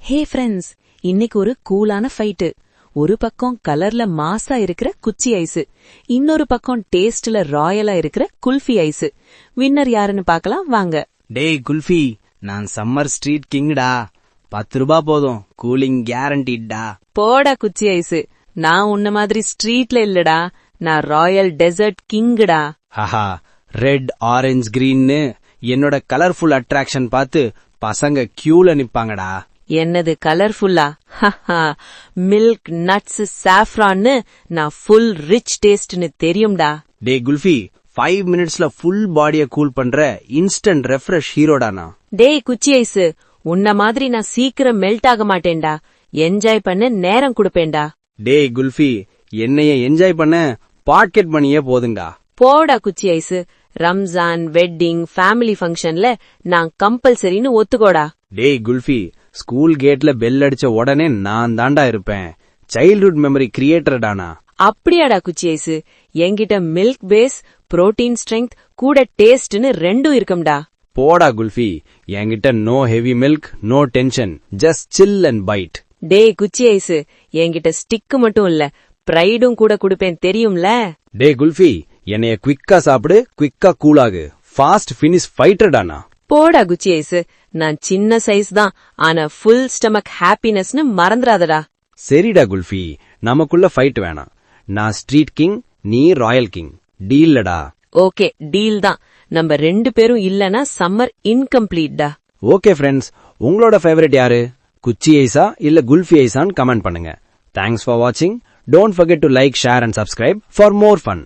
Hey friends, இன்னைக்கு ஒரு கூலான fight. ஒரு பக்கம் கலர்ல மாசா இருக்கிற குச்சி ஐஸ், இன்னொரு பக்கம் டேஸ்ட்ல ராயலா இருக்கிற குல்ஃபி ஐஸ். வின்னர் யாருன்னு பார்க்கலாம் வாங்க. டேய் குல்ஃபி, நான் சம்மர் ஸ்ட்ரீட் கிங்டா. 10 ரூபாய் போதும், கூலிங் கேரண்டிடா. போடா குச்சி ஐஸ், நான் உன்ன மாதிரி ஸ்ட்ரீட்ல இல்லடா, நான் ராயல் டெசர்ட் கிங்டா. ஹஹா, ரெட் ஆரஞ்சு கிரீன்னு என்னோட கலர்ஃபுல் அட்ராக்ஷன் பார்த்து பசங்க கியூல நிப்பாங்கடா. என்னது கலர்ஃபுல்லா? மில்க், நட்ஸ், சாஃப்ரான்னு நான் ஃபுல் ரிச் டேஸ்ட்னு தெரியும்டா. டே குல்ஃபி, 5 மினிட்ஸ்ல ஃபுல் பாடிய கூல் பண்ற இன்ஸ்டன்ட் ரெஃப்ரெஷ் ஹீரோடானா. டேய் குச்சி ஐஸ், உன்ன மாதிரி நான் சீக்கிரம் மெல்ட் ஆக மாட்டேன்டா. என்ஜாய் பண்ண நேரம் கொடுப்பேன்டா. டேய் குல்ஃபி, என்னைய என்ஜாய் பண்ண பாக்கெட் மணியே போதுங்கடா. போடா குச்சி ஐஸ், ரம்ஜான், வெட்டிங், ஃபேமிலி ஃபங்க்ஷன்ல நான் கம்பல்சரின்னு ஒத்துக்கோடா. டேய் குல்ஃபி, ஸ்கூல் கேட்ல பெல் அடிச்ச உடனே நான் தாண்டா இருப்பேன். Childhood memory கிரியேட்டர்டானா. அப்படியாடா குச்சி ஐஸ், என்கிட்ட மில்க் பேஸ், புரோட்டீன் ஸ்ட்ரென்த் கூட டேஸ்ட்னு ரெண்டும் இருக்கும்டா. போடா குல்ஃபி, என்கிட்ட no heavy milk, no tension, just chill and bite. டேய் குச்சி ஐஸ், என்கிட்ட ஸ்டிக் மட்டும் இல்ல, பிரைடும் கூட குடுப்பேன் தெரியும்ல. டே குல்ஃபி, என்னைய குவிக்கா சாப்பிடு, குவிக்கா கூலாகு, ஃபாஸ்ட் ஃபினிஷ் ஃபைட்டர்டானா. போடா குச்சி ஐஸ், நான் சின்ன சைஸ் தான், ஆனா ஃபுல் ஸ்டமக் ஹாப்பினஸ்னு மறந்துடாதடா. சரிடா குல்ஃபி, நமக்குள்ள ஃபைட் வேணாம். நான் ஸ்ட்ரீட் கிங், நீ ராயல் கிங். டீல்லடா. ஓகே, டீல் தான். நம்ம 2 பேரும் இல்லனா சம்மர் இன்கம்ப்ளீட்டா. ஓகே ஃப்ரெண்ட்ஸ், உங்களோட ஃபேவரட் யாரு? குச்சி ஐஸா இல்ல குல்ஃபி ஐஸான்னு கமெண்ட் பண்ணுங்க. தேங்க்ஸ் ஃபார் வாட்சிங். Don't forget to like, share and subscribe for more fun.